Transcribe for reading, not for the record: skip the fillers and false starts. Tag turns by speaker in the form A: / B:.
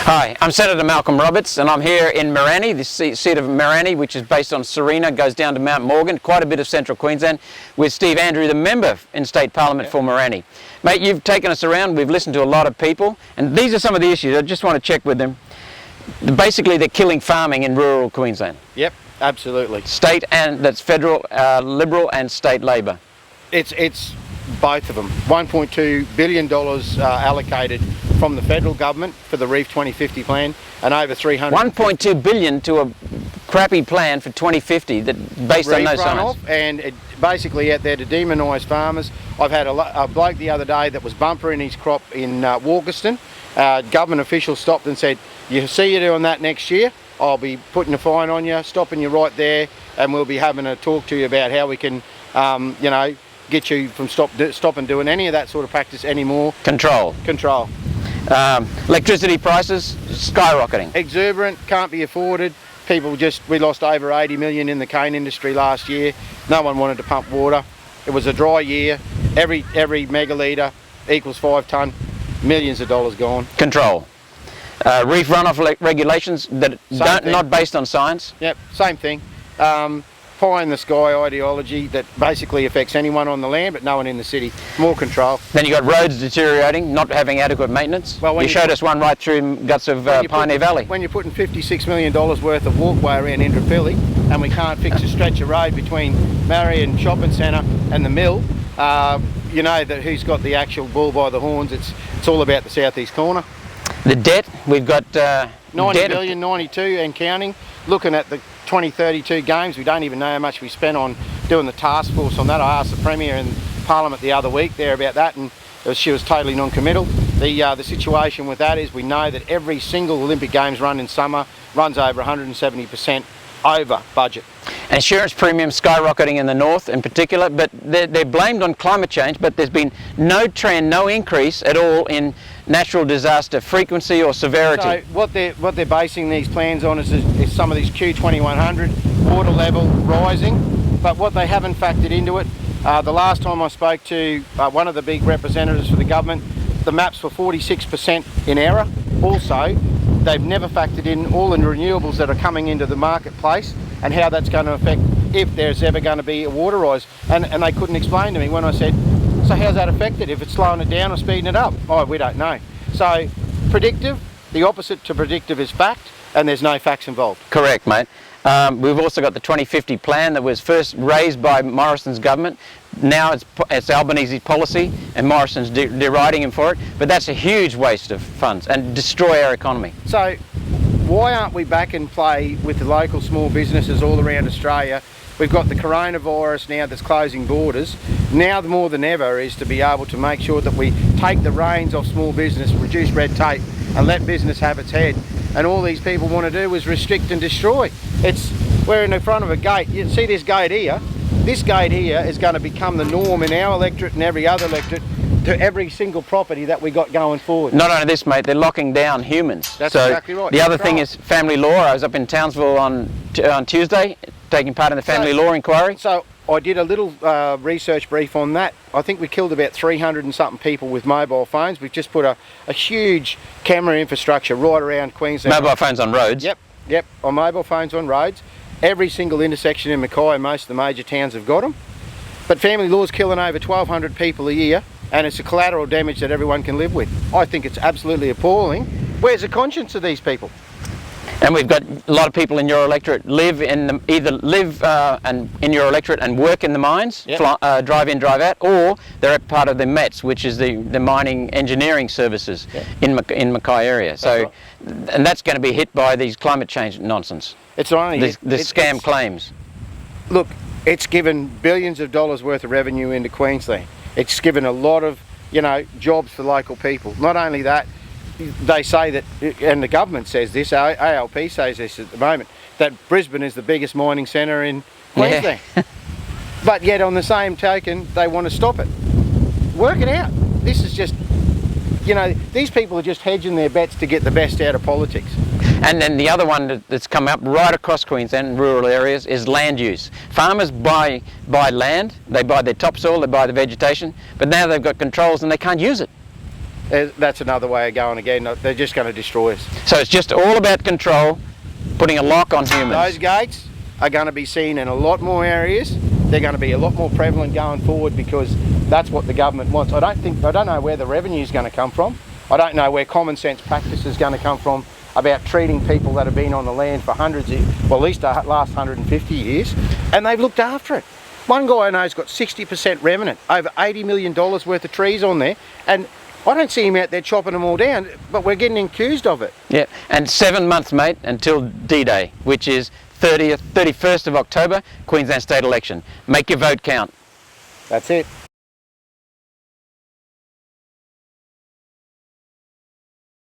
A: Hi, I'm Senator Malcolm Roberts and I'm here in Mirani, the seat of Mirani, which is based on Serena, goes down to Mount Morgan, quite a bit of central Queensland, with Steve Andrew, the member in State Parliament for Mirani. Mate, you've taken us around, we've listened to a lot of people, and these are some of the issues. I just want to check with them. Basically, they're killing farming in rural Queensland.
B: Yep, absolutely.
A: State and, that's federal, Liberal and state Labor.
B: It's both of them. $1.2 billion allocated from the federal government for the Reef 2050 plan, and over
A: 1.2 billion to a crappy plan for 2050 that based on no science.
B: And it basically out there to demonise farmers. I've had a bloke the other day that was bumpering his crop in Walkerston. Government officials stopped and said, "You see you doing that next year, I'll be putting a fine on you, stopping you right there, and we'll be having a talk to you about how we can, get you from stopping doing any of that sort of practice anymore."
A: Control. Electricity prices skyrocketing.
B: Exuberant, can't be afforded. We lost over 80 million in the cane industry last year. No one wanted to pump water. It was a dry year. Every megalitre equals 5 tonne. Millions of dollars gone.
A: Control. Reef runoff regulations that not based on science.
B: Yep, same thing. Pie in the sky ideology that basically affects anyone on the land but no one in the city. More control.
A: Then you got roads deteriorating, not having adequate maintenance. Well, you showed us one right through guts of Pioneer Valley.
B: When you're putting $56 million worth of walkway around Indooroopilly and we can't fix a stretch of road between Marion Shopping Centre and the mill, you know that who's got the actual bull by the horns. It's all about the southeast corner.
A: The debt, we've got
B: 90 billion, 92 and counting. Looking at the 2032 games, we don't even know how much we spent on doing the task force on that. I asked the Premier in Parliament the other week there about that, and she was totally non-committal. The situation with that is we know that every single Olympic Games run in summer runs over 170% over budget.
A: Insurance premiums skyrocketing in the north in particular, but they're blamed on climate change, but there's been no trend, no increase at all in natural disaster frequency or severity.
B: So what they're basing these plans on is some of these Q2100 water level rising, but what they haven't factored into it, the last time I spoke to one of the big representatives for the government, the maps were 46% in error. Also, they've never factored in all the renewables that are coming into the marketplace and how that's going to affect if there's ever going to be a water rise. And they couldn't explain to me when I said, so how's that affected? If it's slowing it down or speeding it up? Oh, we don't know. So predictive, the opposite to predictive is fact, and there's no facts involved.
A: Correct, mate. We've also got the 2050 plan that was first raised by Morrison's government. Now it's Albanese's policy and Morrison's deriding him for it, but that's a huge waste of funds and destroy our economy.
B: So why aren't we back in play with the local small businesses all around Australia? We've got the coronavirus now that's closing borders. Now more than ever is to be able to make sure that we take the reins off small business, reduce red tape and let business have its head. And all these people want to do is restrict and destroy. We're in the front of a gate. You see this gate here? This gate here is going to become the norm in our electorate and every other electorate to every single property that we got going forward.
A: Not only this, mate, they're locking down humans.
B: That's exactly right.
A: The other thing is family law. I was up in Townsville on Tuesday taking part in the family law inquiry.
B: So I did a little research brief on that. I think we killed about 300 and something people with mobile phones. We've just put a huge camera infrastructure right around Queensland.
A: Mobile phones on roads?
B: Yep, on mobile phones on roads. Every single intersection in Mackay and most of the major towns have got them. But family law's killing over 1,200 people a year, and it's a collateral damage that everyone can live with. I think it's absolutely appalling. Where's the conscience of these people?
A: And we've got a lot of people in your electorate either live in your electorate and work in the mines, drive in, drive out, or they're part of the METS, which is the mining engineering services in Mackay area. So, and that's going to be hit by these climate change nonsense.
B: It's not only
A: the scam claims.
B: Look, it's given billions of dollars worth of revenue into Queensland. It's given a lot of, jobs for local people. Not only that, they say that, and the government says this, ALP says this at the moment, that Brisbane is the biggest mining centre in Queensland. Yeah. But yet on the same token, they want to stop it. Work it out. This is just, these people are just hedging their bets to get the best out of politics.
A: And then the other one that's come up right across Queensland, rural areas, is land use. Farmers buy land, they buy their topsoil, they buy the vegetation, but now they've got controls and they can't use it.
B: that's another way of going again. They're just going to destroy us.
A: So it's just all about control, putting a lock on humans.
B: Those gates are going to be seen in a lot more areas. They're going to be a lot more prevalent going forward because that's what the government wants. I don't know where the revenue is going to come from. I don't know where common sense practice is going to come from about treating people that have been on the land for at least the last 150 years, and they've looked after it. One guy I know's got 60% remnant, over $80 million worth of trees on there, and I don't see him out there chopping them all down, but we're getting accused of it.
A: Yeah, and 7 months, mate, until D-Day, which is 31st of October, Queensland State election. Make your vote count.
B: That's it.